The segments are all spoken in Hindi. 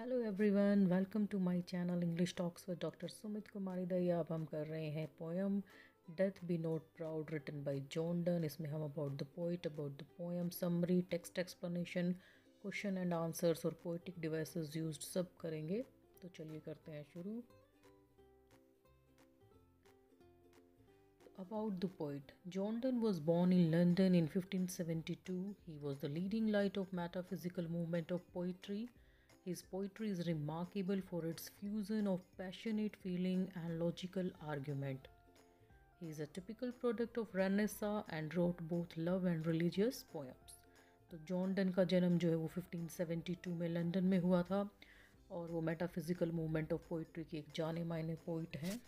Hello everyone, welcome to my channel English talks with doctor Sumit Kumari Daya. अब हम कर रहे हैं poem death be not proud written by John Donne. इसमें हम about the poet, about the poem, summary, text explanation, question and answers और पोइटिक डिवाइसेस यूज्ड सब करेंगे। तो चलिए करते हैं शुरू। About the poet. John Donne was born in London in 1572. He was the leading light of metaphysical movement of poetry. His poetry is remarkable for its fusion of passionate feeling and logical argument. He is a typical product of Renaissance and wrote both love and religious poems. तो जॉन डन का जन्म जो है वो 1572 में लंदन में हुआ था और वो मेटाफिजिकल मूवमेंट ऑफ पोइट्री के एक जाने माने पोइट हैं।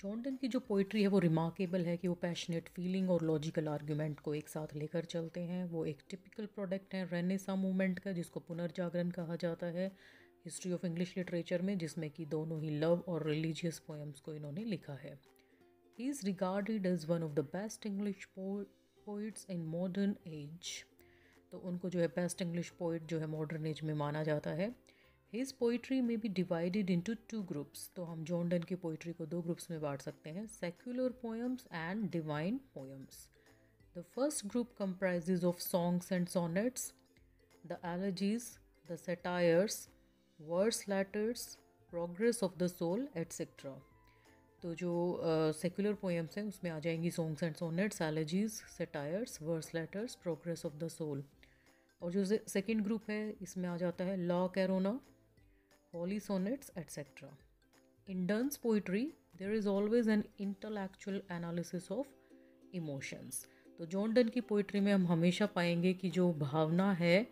जॉन डन की जो पोइट्री है वो रिमार्केबल है कि वो पैशनेट फीलिंग और लॉजिकल आर्गूमेंट को एक साथ लेकर चलते हैं। वो एक टिपिकल प्रोडक्ट है रेनेसां मूवमेंट का, जिसको पुनर्जागरण कहा जाता है हिस्ट्री ऑफ इंग्लिश लिटरेचर में, जिसमें कि दोनों ही लव और रिलीजियस पोएम्स को इन्होंने लिखा है। He is regarded as one of the best English poets in modern age. तो उनको जो है बेस्ट इंग्लिश पोइट जो है मॉडर्न एज में माना जाता है। His poetry may be divided into two groups. तो हम जॉन डन की पोइट्री को दो ग्रुप्स में बांट सकते हैं, secular poems and divine poems. The first group comprises of songs and sonnets, the elegies, the satires, verse letters, progress of the soul, etc. तो जो सेक्युलर पोएम्स हैं उसमें आ जाएंगी songs and sonnets, elegies, satires, verse letters, progress of the soul. और जो सेकेंड ग्रुप है इसमें आ जाता है La Corona, holy sonnets, etc. In Donne's poetry, there is always an intellectual analysis of emotions. तो जॉन डन की पोइट्री में हम हमेशा पाएंगे कि जो भावना है,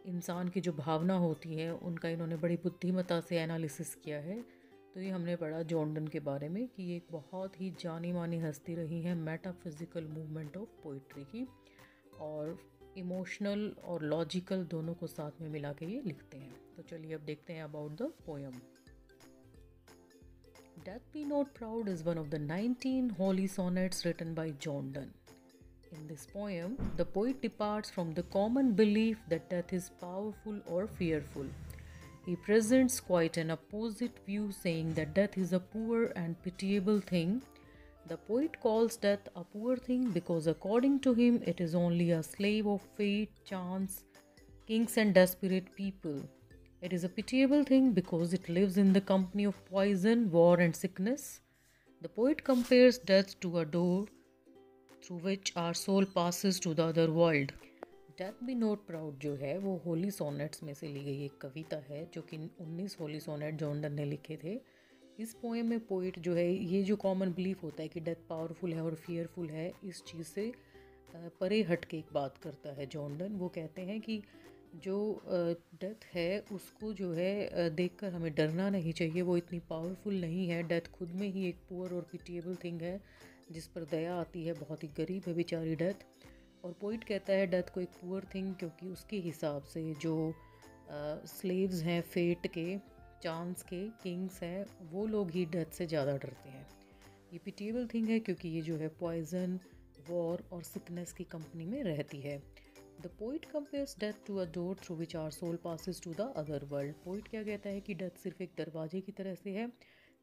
इंसान की जो भावना होती है, उनका इन्होंने बड़ी बुद्धिमत्ता से एनालिसिस किया है। तो ये हमने पढ़ा जॉन डन के बारे में कि ये एक बहुत ही जानी मानी हस्ती रही है मेटाफिजिकल मूवमेंट ऑफ पोइट्री की, और इमोशनल और लॉजिकल दोनों को साथ में मिला के ये लिखते हैं। तो चलिए अब देखते हैं about the poem. Death be not proud is one of the 19 holy sonnets written by John Donne. In this poem, the poet departs from the common belief that death is powerful or fearful. He presents quite an opposite view, saying that death is a poor and pitiable thing. The poet calls death a poor thing because according to him it is only a slave of fate, chance, kings and desperate people. It is a pitiable thing because it lives in the company of poison, war and sickness. The poet compares death to a door through which our soul passes to the other world. Death be not proud जो है वो होली सोनेट्स में से ली गई एक कविता है, जो कि 19 होली सोनेट जॉन डन ने लिखे थे। इस पोएम में पोइट जो है, ये जो कॉमन बिलीफ होता है कि डेथ पावरफुल है और फियरफुल है, इस चीज़ से परे हट के एक बात करता है जॉन डन। वो कहते हैं कि जो डेथ है उसको जो है देखकर हमें डरना नहीं चाहिए, वो इतनी पावरफुल नहीं है। डेथ खुद में ही एक पुअर और पिटिएबल थिंग है जिस पर दया आती है, बहुत ही गरीब है बेचारी डेथ। और पोइट कहता है डेथ को एक पुअर थिंग क्योंकि उसके हिसाब से जो स्लेव्स हैं फेट के, चांस के, किंग्स हैं, वो लोग ही डेथ से ज़्यादा डरते हैं। ये पिटिएबल थिंग है क्योंकि ये जो है पॉइजन, वॉर और सिकनेस की कंपनी में रहती है। The poet compares death to a door through which our soul passes to the other world. Poet क्या कहता है कि डेथ सिर्फ एक दरवाजे की तरह से है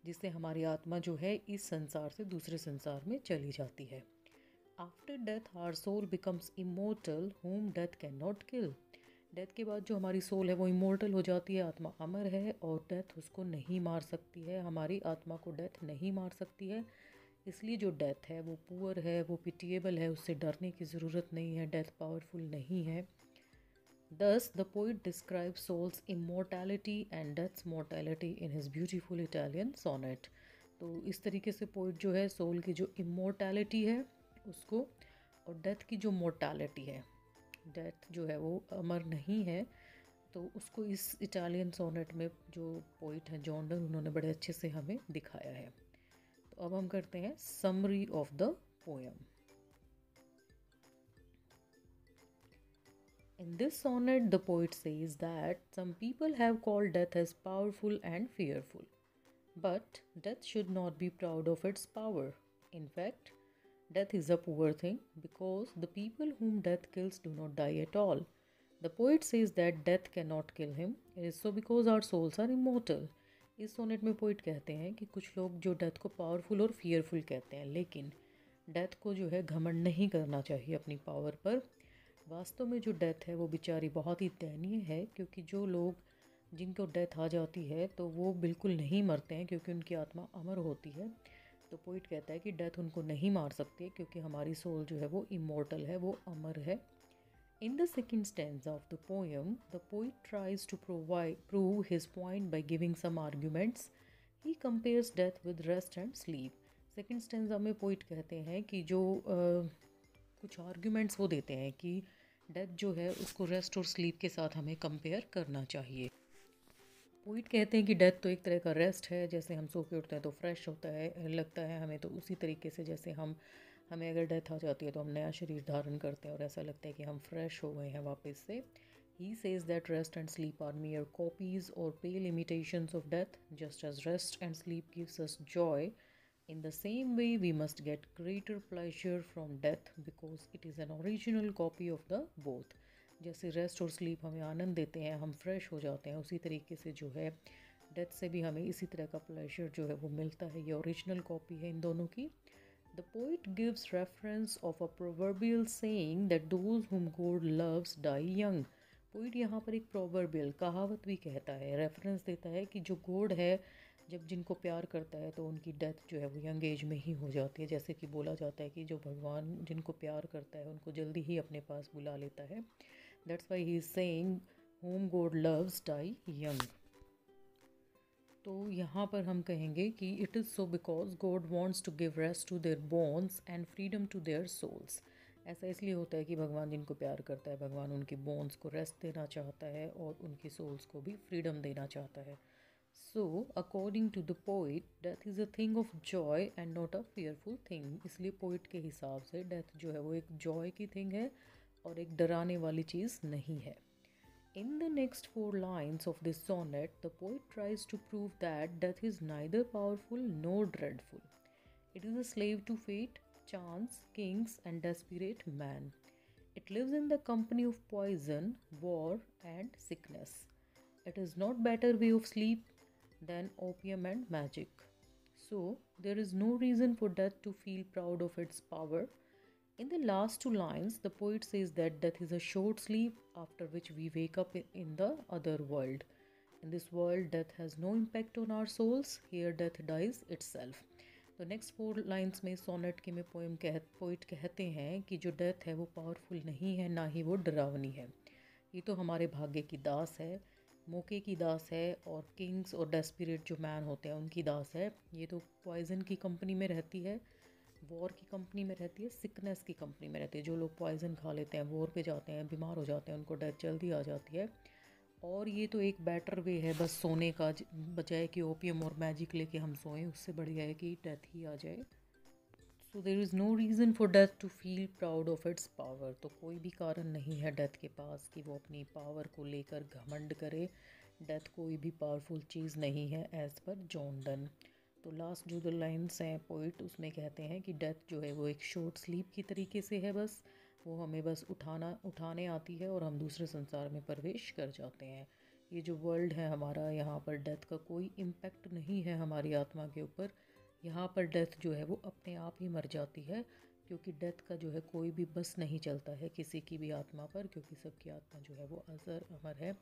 जिससे हमारी आत्मा जो है इस संसार से दूसरे संसार में चली जाती है। After death our soul becomes immortal whom death can not kill. Death के बाद जो हमारी सोल है वो इमोर्टल हो जाती है, आत्मा अमर है और डेथ उसको नहीं मार सकती है, हमारी आत्मा को डेथ नहीं मार सकती है। इसलिए जो डेथ है वो पुअर है, वो पिटिएबल है, उससे डरने की ज़रूरत नहीं है, डेथ पावरफुल नहीं है। Thus, the poet describes soul's immortality and death's mortality in his beautiful Italian sonnet. तो इस तरीके से पोइट जो है सोल की जो इमोर्टैलिटी है उसको, और डेथ की जो मोर्टालिटी है, डेथ जो है वो अमर नहीं है, तो उसको इस इटालियन सोनेट में जो पोइट हैं जॉन डन, उन्होंने बड़े अच्छे से हमें दिखाया है। तो अब हम करते हैं summary of the poem. In this sonnet, the poet says that some people have called death as powerful and fearful, but death should not be proud of its power. In fact, death is a poor thing because the people whom death kills do not die at all. The poet says that death cannot kill him. It is so because our souls are immortal. इस सोनेट में पोइट कहते हैं कि कुछ लोग जो डेथ को पावरफुल और फियरफुल कहते हैं, लेकिन डेथ को जो है घमंड नहीं करना चाहिए अपनी पावर पर। वास्तव में जो डेथ है वो बेचारी बहुत ही दयनीय है, क्योंकि जो लोग जिनको डेथ आ जाती है तो वो बिल्कुल नहीं मरते हैं क्योंकि उनकी आत्मा अमर होती है। तो पोइट कहता है कि डेथ उनको नहीं मार सकती क्योंकि हमारी सोल जो है वो इमोर्टल है, वो अमर है। In the second stanza of the poem, the poet tries to prove his point by giving some arguments. He compares death with rest and sleep. Second stanza में पोइट कहते हैं कि जो कुछ आर्ग्यूमेंट्स वो देते हैं कि डेथ जो है उसको रेस्ट और स्लीप के साथ हमें कंपेयर करना चाहिए। पोइट कहते हैं कि डेथ तो एक तरह का रेस्ट है, जैसे हम सो के उठते हैं तो फ्रेश होता है लगता है हमें, तो उसी तरीके से जैसे हमें अगर डेथ आ जाती है तो हम नया शरीर धारण करते हैं और ऐसा लगता है कि हम फ्रेश हो गए हैं वापस से। He says that rest and sleep are mere copies or pale imitations of death, just as rest and sleep gives us joy. In the same way, we must get greater pleasure from death because it is an original copy of the both. जैसे रेस्ट और स्लीप हमें आनंद देते हैं, हम फ्रेश हो जाते हैं, उसी तरीके से जो है डेथ से भी हमें इसी तरह का प्लेजर जो है वो मिलता है। ये ओरिजिनल कॉपी है इन दोनों की। The poet gives reference of a proverbial saying that those whom God loves die young. Poet यहाँ पर एक प्रोवर्बियल कहावत भी कहता है, रेफरेंस देता है कि जो गॉड है जब जिनको प्यार करता है तो उनकी डेथ जो है वो यंग एज में ही हो जाती है। जैसे कि बोला जाता है कि जो भगवान जिनको प्यार करता है उनको जल्दी ही अपने पास बुला लेता है। That's why he is saying whom God loves die young. तो यहाँ पर हम कहेंगे कि it is so because God wants to give rest to their bones and freedom to their souls. ऐसा इसलिए होता है कि भगवान जिनको प्यार करता है, भगवान उनकी बोन्स को रेस्ट देना चाहता है और उनकी सोल्स को भी फ्रीडम देना चाहता है। So, according to the poet, death is a thing of joy and not a fearful thing. इसलिए पोइट के हिसाब से डेथ जो है वो एक जॉय की थिंग है और एक डराने वाली चीज़ नहीं है। In the next 4 lines of this sonnet, the poet tries to prove that death is neither powerful nor dreadful. It is a slave to fate, chance, kings, and desperate man. It lives in the company of poison, war, and sickness. It is not better way of sleep than opium and magic. So, there is no reason for death to feel proud of its power. In the last 2 lines, the poet says that death is a short sleep after which we wake up in the other world. In this world, death has no impact on our souls. Here, death dies itself. तो नेक्स्ट 4 लाइन्स में सोनेट के में पोइट कहते हैं कि जो डेथ है वो पावरफुल नहीं है, ना ही वो डरावनी है। ये तो हमारे भाग्य की दास है, मौके की दास है, और किंग्स और डेस्परेट जो मैन होते हैं उनकी दास है। ये तो पॉइजन की कंपनी में रहती है, वॉर की कंपनी में रहती है, सिकनेस की कंपनी में रहती है। जो लोग पॉइजन खा लेते हैं, वॉर पे जाते हैं, बीमार हो जाते हैं, उनको डेथ जल्दी आ जाती है। और ये तो एक बेटर वे है बस सोने का, बजाय कि ओपियम और मैजिक लेके हम सोएं, उससे बढ़िया है कि डेथ ही आ जाए। So there is no reason for death to feel proud of its power. तो कोई भी कारण नहीं है डेथ के पास कि वो अपनी पावर को लेकर घमंड करे। डेथ कोई भी पावरफुल चीज़ नहीं है एज़ पर जॉन डन। तो लास्ट जो 2 लाइन्स हैं पोइट उसमें कहते हैं कि डेथ जो है वो एक शॉर्ट स्लीप की तरीके से है, बस वो हमें बस उठाने आती है और हम दूसरे संसार में प्रवेश कर जाते हैं। ये जो वर्ल्ड है हमारा, यहाँ पर डेथ का कोई इम्पेक्ट नहीं है हमारी आत्मा के ऊपर। यहाँ पर डेथ जो है वो अपने आप ही मर जाती है, क्योंकि डेथ का जो है कोई भी बस नहीं चलता है किसी की भी आत्मा पर, क्योंकि सबकी आत्मा जो है वो अजर अमर है।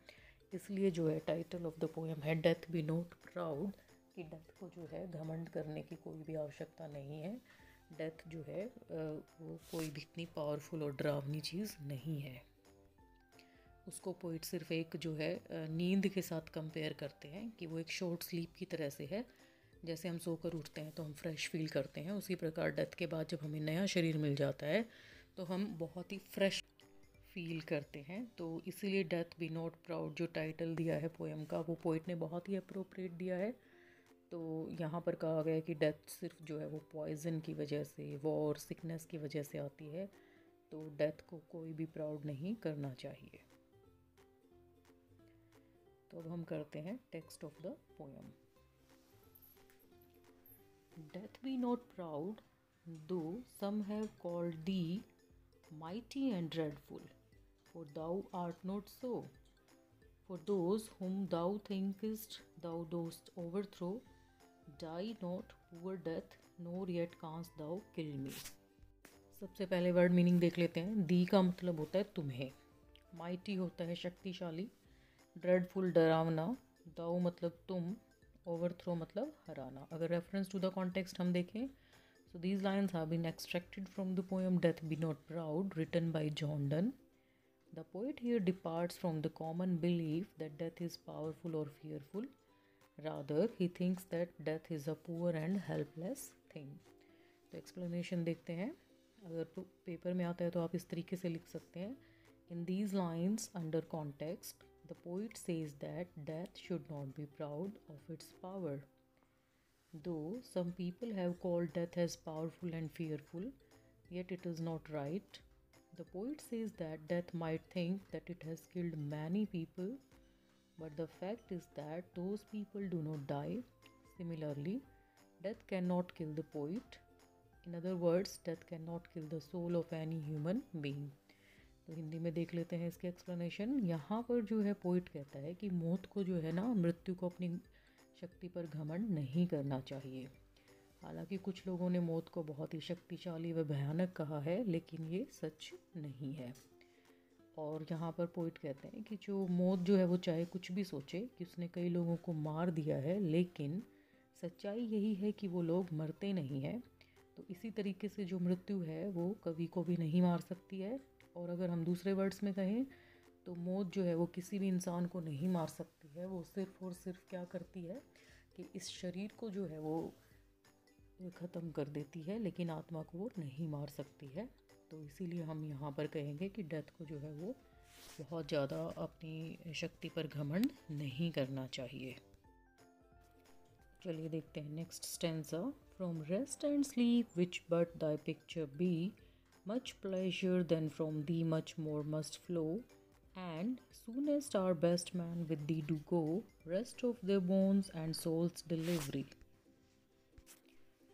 इसलिए जो है टाइटल ऑफ द पोएम है डेथ बी नॉट प्राउड, कि डेथ को जो है घमंड करने की कोई भी आवश्यकता नहीं है। डेथ जो है वो कोई भी इतनी पावरफुल और डरावनी चीज़ नहीं है। उसको पोइट सिर्फ एक जो है नींद के साथ कंपेयर करते हैं कि वो एक शॉर्ट स्लीप की तरह से है। जैसे हम सोकर उठते हैं तो हम फ्रेश फील करते हैं, उसी प्रकार डेथ के बाद जब हमें नया शरीर मिल जाता है तो हम बहुत ही फ्रेश फील करते हैं। तो इसीलिए डेथ बी नॉट प्राउड जो टाइटल दिया है पोएम का, वो पोइट ने बहुत ही अप्रोप्रिएट दिया है। तो यहाँ पर कहा गया है कि डेथ सिर्फ जो है वो पॉइजन की वजह से, वॉर, सिकनेस की वजह से आती है। तो डेथ को कोई भी प्राउड नहीं करना चाहिए। तो अब हम करते हैं text of the poem. Death be not proud, though some have called thee mighty and dreadful. for thou art not so. For those whom thou thinkest thou dost overthrow, die not, poor death, nor yet canst thou kill me. सबसे पहले वर्ड मीनिंग देख लेते हैं. दी का मतलब होता है तुम्हें. माइटी होता है शक्तिशाली. ड्रेडफुल डरावना. दाउ मतलब तुम. ओवरथ्रो मतलब हराना. अगर रेफरेंस टू द कॉन्टेक्स्ट हम देखें, so these lines have been extracted from the poem Death Be Not Proud, written by John Donne. The poet here departs from the common belief that death is powerful or fearful. Rather, he thinks that death is a poor and helpless thing. तो एक्सप्लेनेशन देखते हैं. अगर पेपर में आता है तो आप इस तरीके से लिख सकते हैं. In these lines, under context, the poet says that death should not be proud of its power. Though some people have called death as powerful and fearful, yet it is not right. The poet says that death might think that it has killed many people, but the fact is that those people do not die. Similarly, death cannot kill the poet. In other words, death cannot kill the soul of any human being. तो हिंदी में देख लेते हैं इसके एक्सप्लेनेशन. यहाँ पर जो है पोइट कहता है कि मौत को जो है ना, मृत्यु को अपनी शक्ति पर घमंड नहीं करना चाहिए. हालांकि कुछ लोगों ने मौत को बहुत ही शक्तिशाली व भयानक कहा है, लेकिन ये सच नहीं है. और यहाँ पर पोइट कहते हैं कि जो मौत जो है वो चाहे कुछ भी सोचे कि उसने कई लोगों को मार दिया है, लेकिन सच्चाई यही है कि वो लोग मरते नहीं हैं. तो इसी तरीके से जो मृत्यु है वो कभी को भी नहीं मार सकती है. और अगर हम दूसरे वर्ड्स में कहें तो मौत जो है वो किसी भी इंसान को नहीं मार सकती है. वो सिर्फ और सिर्फ क्या करती है कि इस शरीर को जो है वो ख़त्म कर देती है, लेकिन आत्मा को वो नहीं मार सकती है. तो इसीलिए हम यहाँ पर कहेंगे कि डेथ को जो है वो बहुत ज़्यादा अपनी शक्ति पर घमंड नहीं करना चाहिए. चलिए देखते हैं next stanza. From rest and sleep which but thy picture be, much pleasure then from thee much more must flow, and soonest our best man with thee do go, rest of their bones and souls delivery.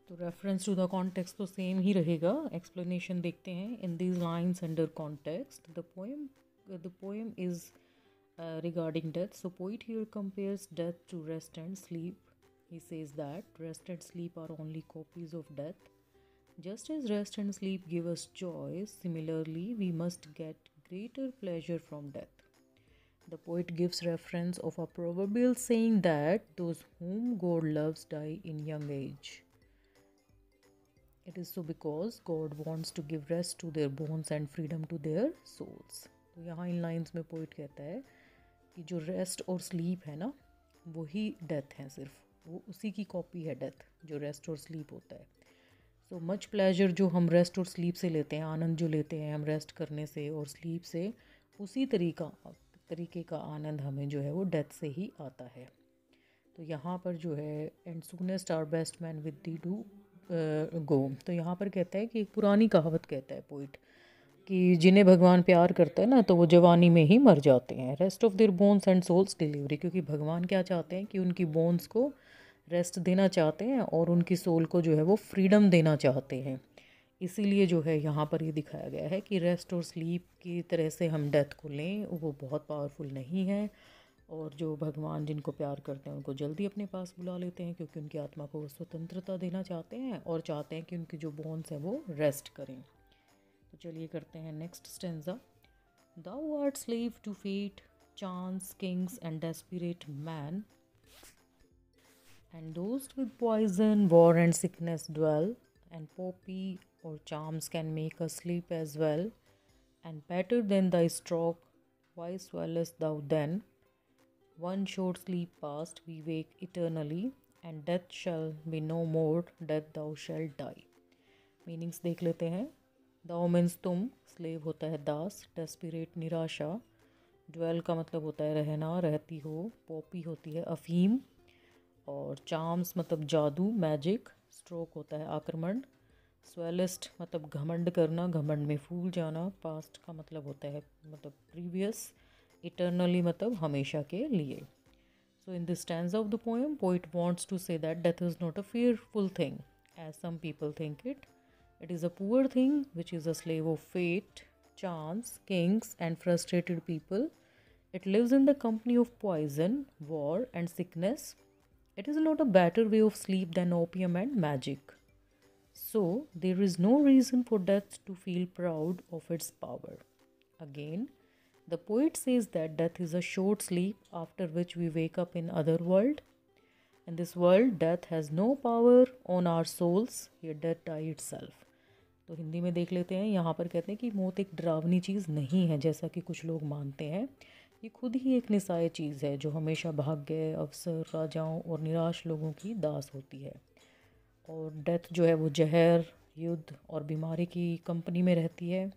तो रेफरेंस टू द कॉन्टेक्स्ट तो सेम ही रहेगा. एक्सप्लेनेशन देखते हैं. In these lines under context the poem is regarding death. So poet here compares death to rest and sleep. He says that rest and sleep are only copies of death. Just as rest and sleep give us joy, similarly we must get greater pleasure from death. The poet gives reference of a proverbial saying that those whom God loves die in young age. It is so because God wants to give rest to their bones and freedom to their souls. तो यहाँ इन लाइन्स में पोइट कहता है कि जो रेस्ट और स्लीप है ना, वही डेथ है. सिर्फ वो उसी की कॉपी है डेथ, जो रेस्ट और स्लीप होता है. सो मच प्लेजर जो हम रेस्ट और स्लीप से लेते हैं, आनंद जो लेते हैं हम रेस्ट करने से और स्लीप से, उसी तरीके का आनंद हमें जो है वो डेथ से ही आता है. तो यहाँ पर जो है and soonest our best men with thee do go, तो यहाँ पर कहता है कि एक पुरानी कहावत कहता है पोइट कि जिन्हें भगवान प्यार करता है ना, तो वो जवानी में ही मर जाते हैं. Rest of their bones and soul's delivery, क्योंकि भगवान क्या चाहते हैं कि उनकी बोन्स को रेस्ट देना चाहते हैं और उनकी सोल को जो है वो फ्रीडम देना चाहते हैं. इसीलिए जो है यहाँ पर ये दिखाया गया है कि रेस्ट और स्लीप की तरह से हम डेथ को लें, वो बहुत पावरफुल नहीं है. और जो भगवान जिनको प्यार करते हैं उनको जल्दी अपने पास बुला लेते हैं, क्योंकि उनकी आत्मा को वो स्वतंत्रता देना चाहते हैं और चाहते हैं कि उनकी जो बोन्स हैं वो रेस्ट करें. तो चलिए करते हैं next stanza. Thou art slave to fate, chance, kings and desperate man, and those with poison, war and sickness dwell, and poppy or charms can make us sleep as well, and better than thy stroke, why swellest thou then? One short sleep past, we wake eternally, and death shall be no more, death thou shalt die. Meanings देख लेते हैं. दाओ मीन्स तुम, स्लेव होता है दास, डेस्पिरेट निराशा, ड्वेल का मतलब होता है रहना, रहती हो, पॉपी होती है अफीम, और चार्म्स मतलब जादू, मैजिक, स्ट्रोक होता है आक्रमण, स्वेलिस्ट मतलब घमंड करना, घमंड में फूल जाना, पास्ट का मतलब होता है मतलब प्रीवियस, इटर्नली मतलब हमेशा के लिए. So in this stanza of the poem poet wants to say that death is not a fearful thing as some people think it. It is a poor thing which is a slave of fate, chance, kings, and frustrated people. It lives in the company of poison, war, and sickness. It is not a better way of sleep than opium and magic. So, there is no reason for death to feel proud of its power. Again, the poet says that death is a short sleep after which we wake up in other world. In this world, death has no power on our souls, yet death die itself. तो हिंदी में देख लेते हैं। यहाँ पर कहते हैं कि मौत एक डरावनी चीज़ नहीं है जैसा कि कुछ लोग मानते हैं। ये खुद ही एक निसाय चीज़ है जो हमेशा भाग्य, अवसर, राजाओं और निराश लोगों की दास होती है। और डेथ जो है वो जहर, युद्ध और बीमारी की कंपनी में रहती है।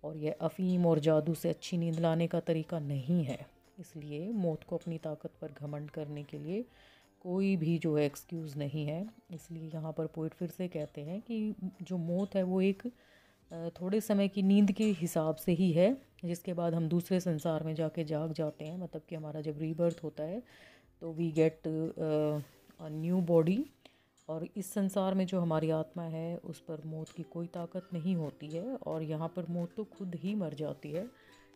और यह अफ़ीम और जादू से अच्छी नींद लाने का तरीका नहीं है। इसलिए मौत को अपनी ताकत पर घमंड करने के लिए कोई भी जो है एक्सक्यूज़ नहीं है। इसलिए यहाँ पर पोइट फिर से कहते हैं कि जो मौत है वो एक थोड़े समय की नींद के हिसाब से ही है, जिसके बाद हम दूसरे संसार में जाके जाग जाते हैं। मतलब कि हमारा जब रीबर्थ होता है तो we get a new body, और इस संसार में जो हमारी आत्मा है उस पर मौत की कोई ताकत नहीं होती है, और यहाँ पर मौत तो खुद ही मर जाती है।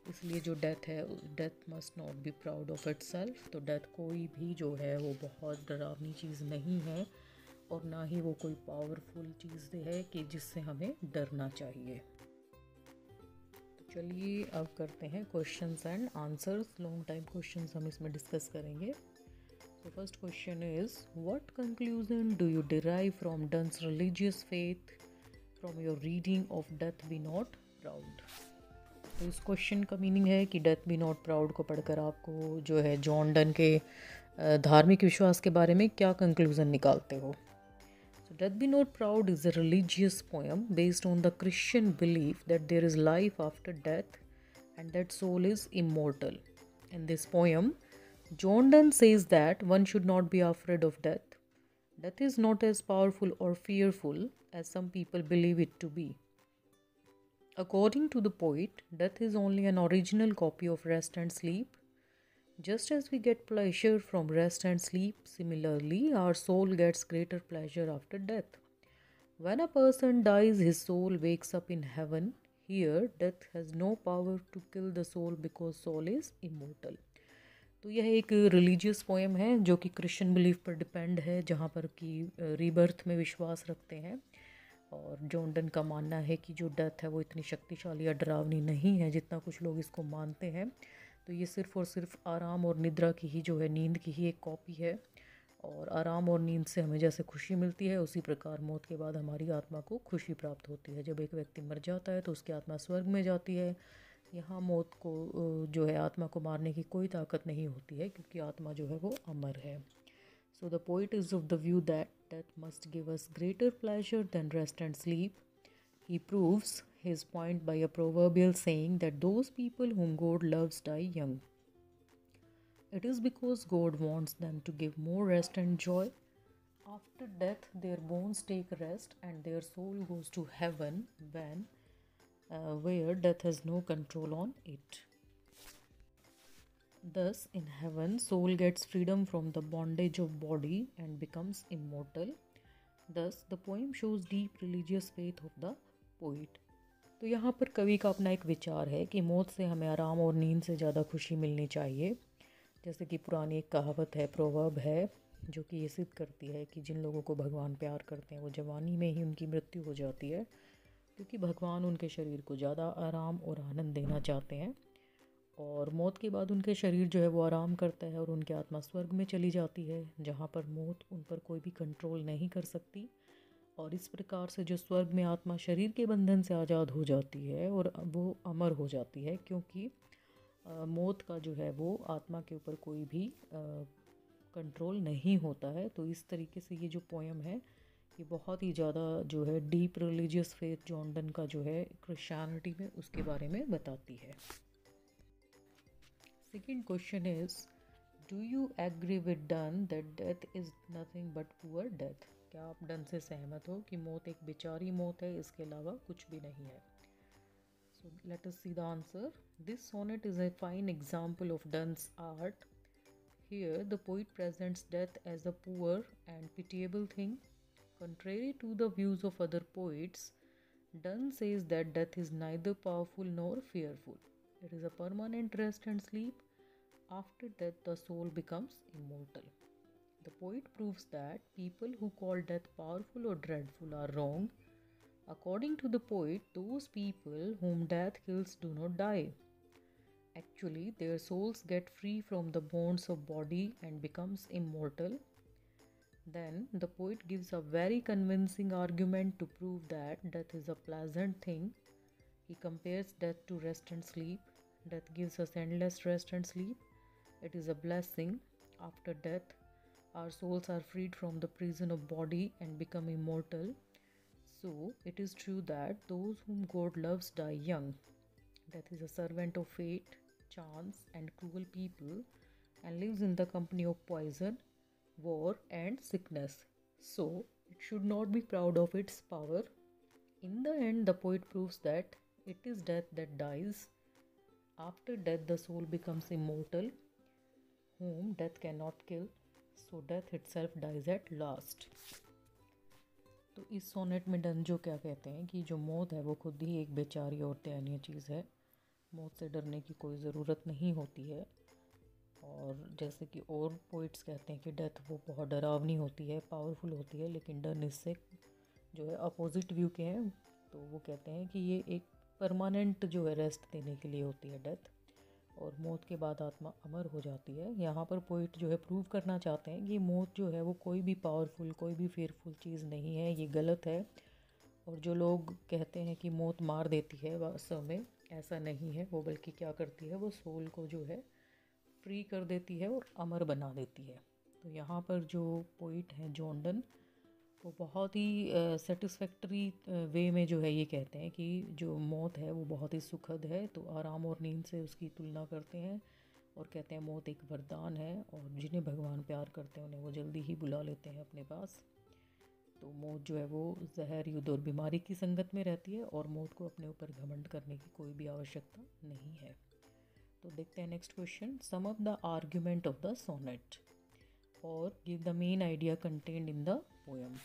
इसलिए जो डेथ है, death must not be proud of it self. तो डेथ कोई भी जो है वो बहुत डरावनी चीज़ नहीं है, और ना ही वो कोई पावरफुल चीज़ है कि जिससे हमें डरना चाहिए। तो चलिए अब करते हैं questions and answers. Long time questions हम इसमें डिस्कस करेंगे। So first question is, what conclusion do you derive from Donne's religious faith from your reading of Death Be Not Proud? तो इस क्वेश्चन का मीनिंग है कि डेथ बी नॉट प्राउड को पढ़कर आपको जो है जॉन डन के धार्मिक विश्वास के बारे में क्या कंक्लूजन निकालते हो। So Death Be Not Proud is a religious poem based on the Christian belief that there is life after death and that soul is immortal. In this poem, John Donne says that one should not be afraid of death. Death is not as powerful or fearful as some people believe it to be. According to the poet, death is only an original copy of rest and sleep. Just as we get pleasure from rest and sleep, similarly, our soul gets greater pleasure after death. When a person dies, his soul wakes up in heaven. Here, death has no power to kill the soul because soul is immortal. तो यह एक रिलीजियस पोएम है जो कि क्रिश्चियन बिलीफ पर डिपेंड है, जहाँ पर कि रीबर्थ में विश्वास रखते हैं। और जॉन डन का मानना है कि जो डेथ है वो इतनी शक्तिशाली या डरावनी नहीं है जितना कुछ लोग इसको मानते हैं। तो ये सिर्फ़ और सिर्फ आराम और निद्रा की ही जो है, नींद की ही एक कॉपी है। और आराम और नींद से हमें जैसे खुशी मिलती है, उसी प्रकार मौत के बाद हमारी आत्मा को खुशी प्राप्त होती है। जब एक व्यक्ति मर जाता है तो उसकी आत्मा स्वर्ग में जाती है। यहाँ मौत को जो है आत्मा को मारने की कोई ताकत नहीं होती है, क्योंकि आत्मा जो है वो अमर है। So the poet is of the view that death must give us greater pleasure than rest and sleep. He proves his point by a proverbial saying that those people whom God loves die young. It is because God wants them to give more rest and joy. After death, their bones take rest and their soul goes to heaven where death has no control on it. Thus, in heaven, soul gets freedom from the bondage of body and becomes immortal. Thus, the poem shows deep religious faith of the poet. तो यहाँ पर कवि का अपना एक विचार है कि मौत से हमें आराम और नींद से ज़्यादा खुशी मिलनी चाहिए। जैसे कि पुरानी एक कहावत है, प्रोवर्ब है, जो कि ये सिद्ध करती है कि जिन लोगों को भगवान प्यार करते हैं वो जवानी में ही उनकी मृत्यु हो जाती है, क्योंकि भगवान उनके शरीर को ज़्यादा आराम और आनंद देना चाहते हैं। और मौत के बाद उनके शरीर जो है वो आराम करता है और उनकी आत्मा स्वर्ग में चली जाती है, जहाँ पर मौत उन पर कोई भी कंट्रोल नहीं कर सकती। और इस प्रकार से जो स्वर्ग में आत्मा शरीर के बंधन से आज़ाद हो जाती है और वो अमर हो जाती है, क्योंकि मौत का जो है वो आत्मा के ऊपर कोई भी कंट्रोल नहीं होता है। तो इस तरीके से ये जो पोएम है ये बहुत ही ज़्यादा जो है deep religious faith John Donne का जो है क्रिश्चियनिटी में उसके बारे में बताती है। Second question is, do you agree with Donne that death is nothing but poor death? क्या आप डन से सहमत हो कि मौत एक बेचारी मौत है, इसके अलावा कुछ भी नहीं है? So let us see the answer. This sonnet is a fine example of Donne's art. Here the poet presents death as a poor and pitiable thing. Contrary to the views of other poets, Donne says that death is neither powerful nor fearful. It is a permanent rest and sleep. After death, the soul becomes immortal. The poet proves that people who call death powerful or dreadful are wrong. According to the poet, those people whom death kills do not die. Actually, their souls get free from the bonds of body and becomes immortal. Then the poet gives a very convincing argument to prove that death is a pleasant thing. He compares death to rest and sleep. Death gives us endless rest and sleep. It is a blessing. After death, our souls are freed from the prison of body and become immortal. So, it is true that those whom God loves die young. Death is a servant of fate, chance, and cruel people and lives in the company of poison, war, and sickness. So, it should not be proud of its power. In the end, the poet proves that it is death that dies. After death, the soul becomes immortal, whom death cannot kill. So, death itself dies at last. तो इस सोनेट में डन जो क्या कहते हैं कि जो मौत है वो खुद ही एक बेचारी और दयनीय चीज़ है। मौत से डरने की कोई ज़रूरत नहीं होती है। और जैसे कि और पोइट्स कहते हैं कि डेथ वो बहुत डरावनी होती है, पावरफुल होती है, लेकिन डन इससे जो है अपोजिट व्यू के हैं। तो वो कहते हैं कि ये एक परमानेंट जो है रेस्ट देने के लिए होती है डेथ, और मौत के बाद आत्मा अमर हो जाती है। यहाँ पर पोइट जो है प्रूव करना चाहते हैं कि मौत जो है वो कोई भी पावरफुल, कोई भी फेयरफुल चीज़ नहीं है, ये गलत है। और जो लोग कहते हैं कि मौत मार देती है, वास्तव में ऐसा नहीं है। वो बल्कि क्या करती है, वो सोल को जो है फ्री कर देती है और अमर बना देती है। तो यहाँ पर जो पोइट हैं जॉन डन, वो बहुत ही सेटिस्फैक्टरी वे में जो है ये कहते हैं कि जो मौत है वो बहुत ही सुखद है। तो आराम और नींद से उसकी तुलना करते हैं और कहते हैं मौत एक वरदान है, और जिन्हें भगवान प्यार करते हैं उन्हें वो जल्दी ही बुला लेते हैं अपने पास। तो मौत जो है वो जहर, युद्ध और बीमारी की संगत में रहती है, और मौत को अपने ऊपर घमंड करने की कोई भी आवश्यकता नहीं है। तो देखते हैं next question. Sum up the argument of the sonnet और give the main idea contained in the poem.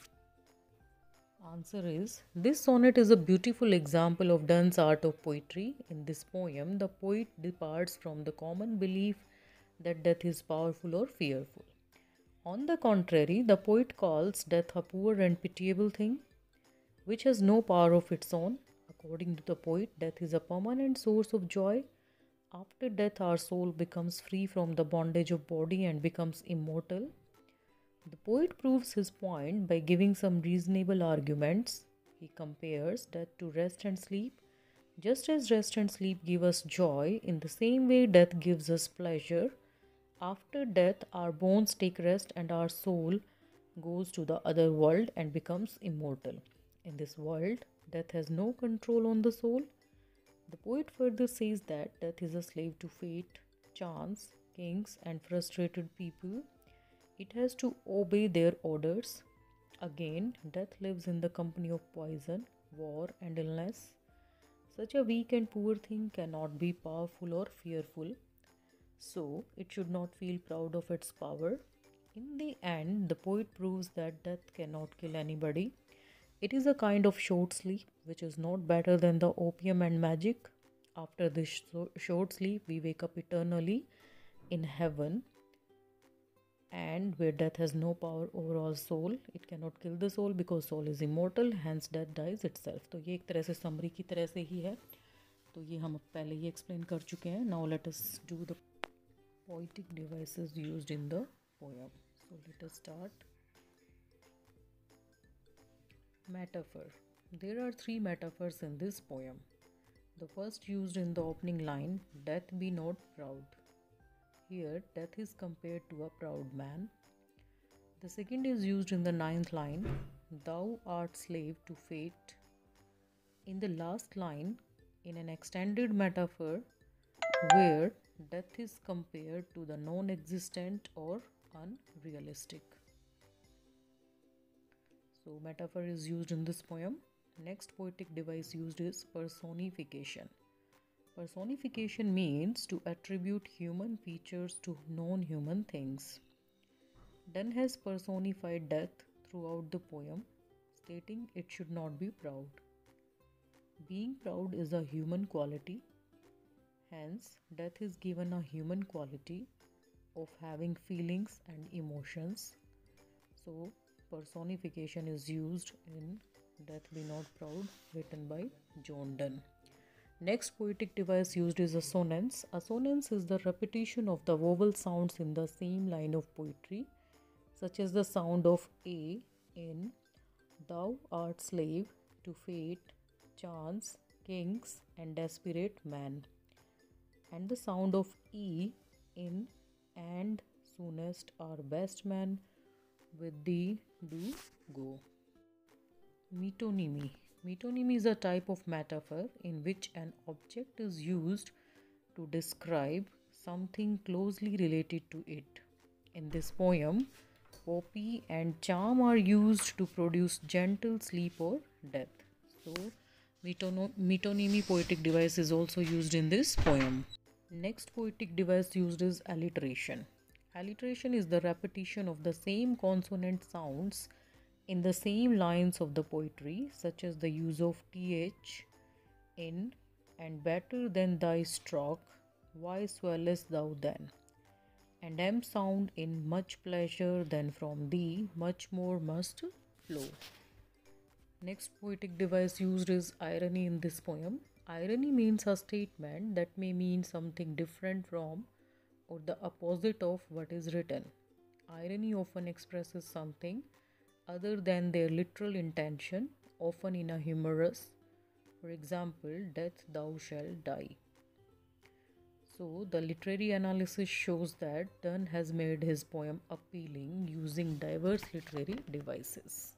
Answer is, this sonnet is a beautiful example of Donne's art of poetry. In this poem, the poet departs from the common belief that death is powerful or fearful. On the contrary, the poet calls death a poor and pitiable thing, which has no power of its own. According to the poet, death is a permanent source of joy. After death, our soul becomes free from the bondage of body and becomes immortal. The poet proves his point by giving some reasonable arguments. He compares death to rest and sleep. Just as rest and sleep give us joy, in the same way death gives us pleasure. After death, our bones take rest and our soul goes to the other world and becomes immortal. In this world, death has no control on the soul. The poet further says that death is a slave to fate, chance, kings, and frustrated people. It has to obey their orders. Again, death lives in the company of poison, war, and illness. Such a weak and poor thing cannot be powerful or fearful, so it should not feel proud of its power. In the end, the poet proves that death cannot kill anybody. It is a kind of short sleep, which is not better than the opium and magic. After this short sleep, we wake up eternally in heaven, and where death has no power over our soul. It cannot kill the soul because soul is immortal, hence death dies itself. तो ये एक तरह से समरी की तरह से ही है। तो ये हम पहले ही एक्सप्लेन कर चुके हैं। Now let us do the poetic devices used in the poem. So let us start. Metaphor. There are 3 metaphors in this poem. The first used in the opening line, death be not proud. Here, death is compared to a proud man. The second is used in the 9th line, thou art slave to fate. In the last line, in an extended metaphor, where death is compared to the non-existent or unrealistic. So, metaphor is used in this poem. Next poetic device used is personification. Personification means to attribute human features to non-human things. Donne has personified death throughout the poem, stating it should not be proud. Being proud is a human quality, hence, death is given a human quality of having feelings and emotions. So, personification is used in Death Be Not Proud, written by John Donne. Next poetic device used is assonance. Assonance is the repetition of the vowel sounds in the same line of poetry, such as the sound of A in Thou art slave to fate, chance, kings, and desperate man, and the sound of E in and soonest or best man with the do go. Metonymy. Metonymy is a type of metaphor in which an object is used to describe something closely related to it. In this poem, poppy and charm are used to produce gentle sleep or death. So, metonymy poetic device is also used in this poem. Next poetic device used is alliteration. Alliteration is the repetition of the same consonant sounds in the same lines of the poetry, such as the use of th in and better than thy stroke, why swellest thou then? And am sound in much pleasure than from thee, much more must flow. Next poetic device used is irony in this poem. Irony means a statement that may mean something different from or the opposite of what is written. Irony often expresses something other than their literal intention, often in a humorous, for example, death thou shalt die. So, the literary analysis shows that Donne has made his poem appealing using diverse literary devices.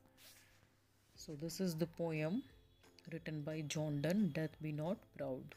So, this is the poem written by John Donne, Death Be Not Proud.